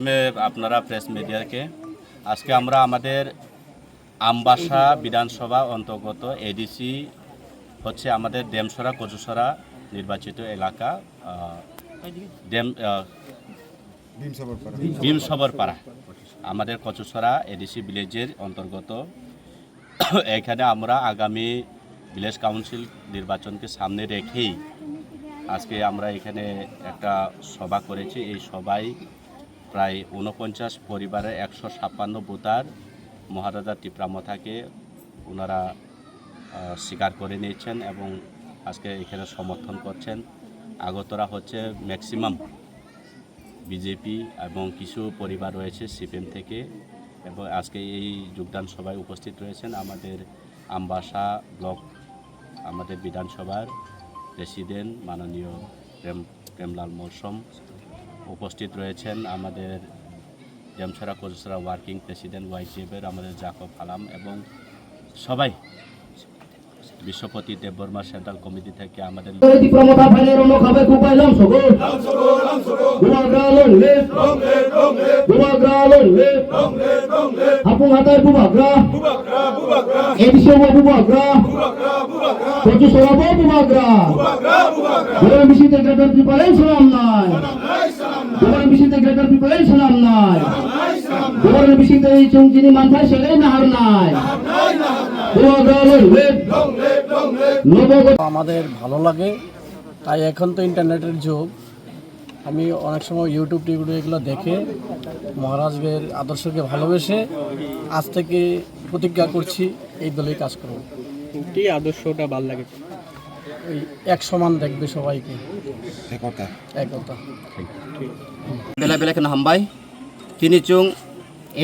আপনারা প্রেস মিডিয়াকে আজকে আমরা আমাদের আমবাসা বিধানসভা অন্তর্গত এডিসি হচ্ছে আমাদের ডেমসরা কচুসরা নির্বাচিত এলাকা ভীমসবরপাড়া আমাদের কচুসরা এডিসি ভিলেজের অন্তর্গত। এখানে আমরা আগামী ভিলেজ কাউন্সিল নির্বাচনকে সামনে রেখেই আজকে আমরা এখানে একটা সভা করেছি। এই সভায় প্রায় 49 পরিবারের 156 ভোটার মহারাজা টিপ্রামথাকে ওনারা স্বীকার করে নিয়েছেন এবং আজকে এখানে সমর্থন করছেন। আগতরা হচ্ছে ম্যাক্সিমাম বিজেপি এবং কিছু পরিবার রয়েছে সিপিএম থেকে, এবং আজকে এই যোগদান সভায় উপস্থিত রয়েছেন আমাদের আমবাসা ব্লক আমাদের বিধানসভার প্রেসিডেন্ট মাননীয় প্রেমলাল মৌসুম, উপস্থিত রয়েছেন আমাদের ডেমসরা কচুসরা ওয়ার্কিং প্রেসিডেন্ট ওয়াইজিএফের আমাদের জাকব আলাম এবং সবাই বিশ্বপতি দেববর্মা সেন্ট্রাল কমিটি থেকে আমাদের আমাদের ভালো লাগে। তাই এখন তো ইন্টারনেটের যুগ, আমি অনেক সময় ইউটিউব টিভিডিও এগুলো দেখে মহারাজের আদর্শকে ভালোবেসে আজ থেকে প্রতিজ্ঞা করছি এই দলেই কাজ করব। কি আদর্শটা ভালো লাগে? এই এক সমান দেখবে সবাইকে, একতা। বেলা বেলা কেন হামবাই তিনি চুং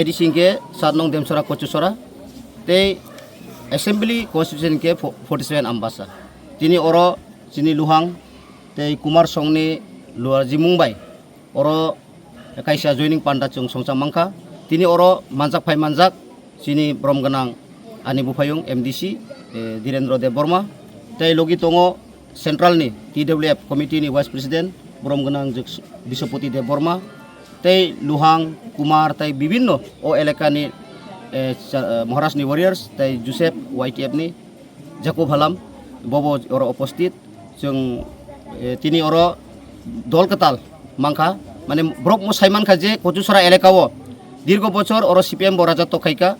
এডিসিংকে 7 নং ডেমসরা কচুসরা তে এসেম্বলি কনস্টিটিউশন के 47 आमबासा তিনি অর চিনি লুহাং তৈ কুমার সংনি লুয়ার জিমুংবাই অর কাইসা জয়নিং পান্ডা চুং সংচা মাংখা তিনি অর মানজাক ফাই মানজাক চিনি ব্রহ্মগনাং আনি বুফায়ুং এমডিসি ধীরেন্দ্র দেব বর্মা তৈ লগি তङ সেন্ট্রালনি টিডব্লিউএফ কমিটিनि ভাইস প্রেসিডেন্ট ব্রহ্মগনাং বিশ্বপতি দেব বর্মা তৈ লুহাং কুমার তৈ বিভিন্ন ও এলাকাनि মহারাষ্ট্রনি ওয়ারিয়ার্স তাই জোসেফ ওয়াইটিএফনি জাকব হালাম ববো ওর উপস্থিত जों তিনি ওর দলকাতাল মাংখা মানে ব্রক সাইমানখা যে কচুসরা এলাকাও দীর্ঘ বছর ওর সিপিএম রাজত্ব খাইকা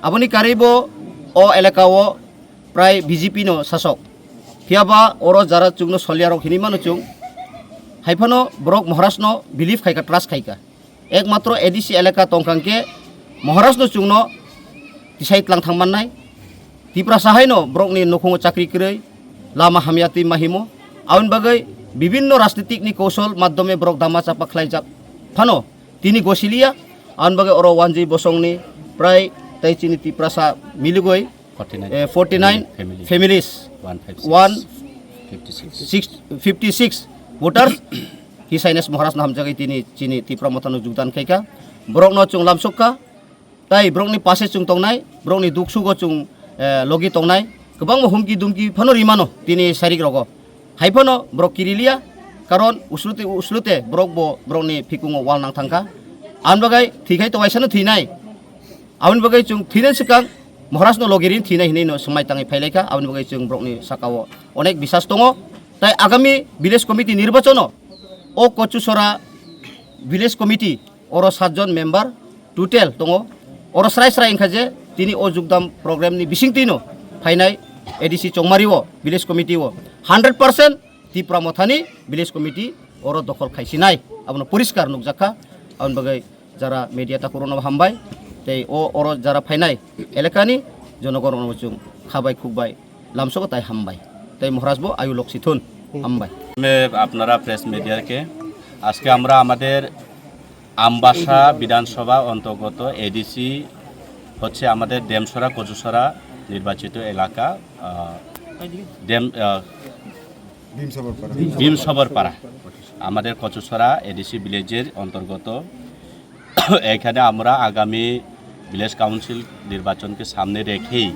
আপনি কারিব ও এলাকাও প্রায় বিজেপি নো শাসক ফিয়াবা ওর যারা চুংনো সলিয়ারক হিনিমানো চুং হাইফানো ব্রক মহারাষ্ট্র বিলিফ খাইকা ট্রাস্ট খাইকা একমাত্র এডিসি এলাকা তংখাংকে মহারাষ্ট্র চুংনো তিসাইতलां थांमाननाय तिप्रा साहायनो ब्रकनि नखुङो चाकरि करै लामा हामियाति माहिमो आउन बागै विभिन्न राजनीतिकनि कौशल माध्यमे ब्रक दामा चापा खलायजाक फानो तिनि गसिलिया आउन बागै अर वानजि बसंनि प्राय तैचिनि तिप्रासा मिलुगै 49 फैमिलीज 156 वोटार्स हिसाइनेस महाराष्ट्र हामजागै तिनि चिनि तिप्रामथानो योगदान खायका ब्रकनो चुं लामसुका তাই ব্রকনি পাশে চুং তংনাই ব্রকনি দুঃসুগো চুং লগি তংনাই গোবাং হুমকি দুমকি ফানো রিমানো তিনি শারীরিক রগ হাইফানো ব্রক কিরিলিয়া কারণ উসলুতে ব্রক ব্রকনি ফিকুঙো ওয়াল নাং থাংকা আউন বাগাই থিখাই তওয়াইসানো থিনাই আউন বাগাই চুং থিনেন সিকাং মহারাষ্ট্র লগিরিন থিনাই হিনাইনো समाय ताङै फाइलायखा आउन बागाई चुं ब्रकनि साकाओ अनेक বিশ্বাস दङ। তাই আগামী ভিলেজ কমিটি নির্বাচন ও কচুসরা ভিলেজ কমিটি ওর 7 জন মেম্বার টোটাল দङ और स्राय स्राय इंखाजे तिनी ओ जुगदाम प्रोग्रामनि बिसिंतिनो फाइनाय एडिसि चौमारिओ विलेज कमिटिओ 100% तिप्रामथानि विलेज कमिटी और दखल खायसिनाय आबनो परिष्कार नुकजाखा आउन बागै जारा मीडिया ताकुरनो हामबाय तै ओ और जारा फाइनाय एलाकानि जनगणनो जों खाबाय खुबाय लामसो ताय हामबाय तै महाराजबो आयु लक्षिथुन हामबाय। আপনারা প্রেস মিডিয়াকে আজকে আমরা আমাদের আমবাসা বিধানসভা অন্তর্গত এডিসি হচ্ছে আমাদের ডেমসরা কচুসরা নির্বাচিত এলাকা ভীমসবরপাড়া আমাদের কচুসরা এডিসি ভিলেজের অন্তর্গত। এখানে আমরা আগামী ভিলেজ কাউন্সিল নির্বাচনকে সামনে রেখেই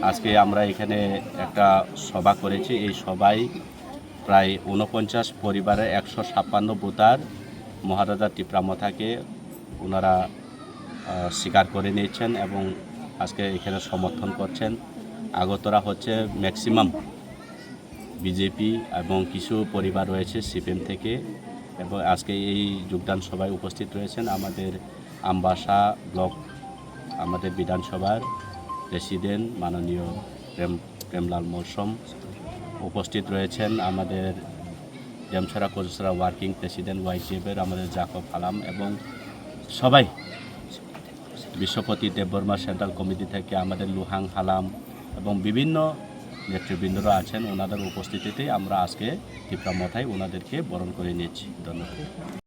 আজকে আমরা এখানে একটা সভা করেছি। এই সভায় প্রায় 49 পরিবারের 156 ভোটার মহারাজা টিপ্রামথাকে ওনারা স্বীকার করে নিয়েছেন এবং আজকে এখানে সমর্থন করছেন। আগতরা হচ্ছে ম্যাক্সিমাম বিজেপি এবং কিছু পরিবার রয়েছে সিপিএম থেকে, এবং আজকে এই যোগদান সভায় উপস্থিত রয়েছেন আমাদের আমবাসা ব্লক আমাদের বিধানসভার প্রেসিডেন্ট মাননীয় প্রেমলাল মৌসুম, উপস্থিত রয়েছেন আমাদের ডেমছড়া কচুছড়া ওয়ার্কিং প্রেসিডেন্ট ওয়াইজিএফের আমাদের জাকব আলাম, এবং সবাই বিশ্বপতি দেববর্মা সেন্ট্রাল কমিটি থেকে আমাদের লুহাং হালাম এবং বিভিন্ন নেতৃবৃন্দরা আছেন। ওনাদের উপস্থিতিতেই আমরা আজকে টিপরা মঠায় ওনাদেরকে বরণ করে নিয়েছি। ধন্যবাদ।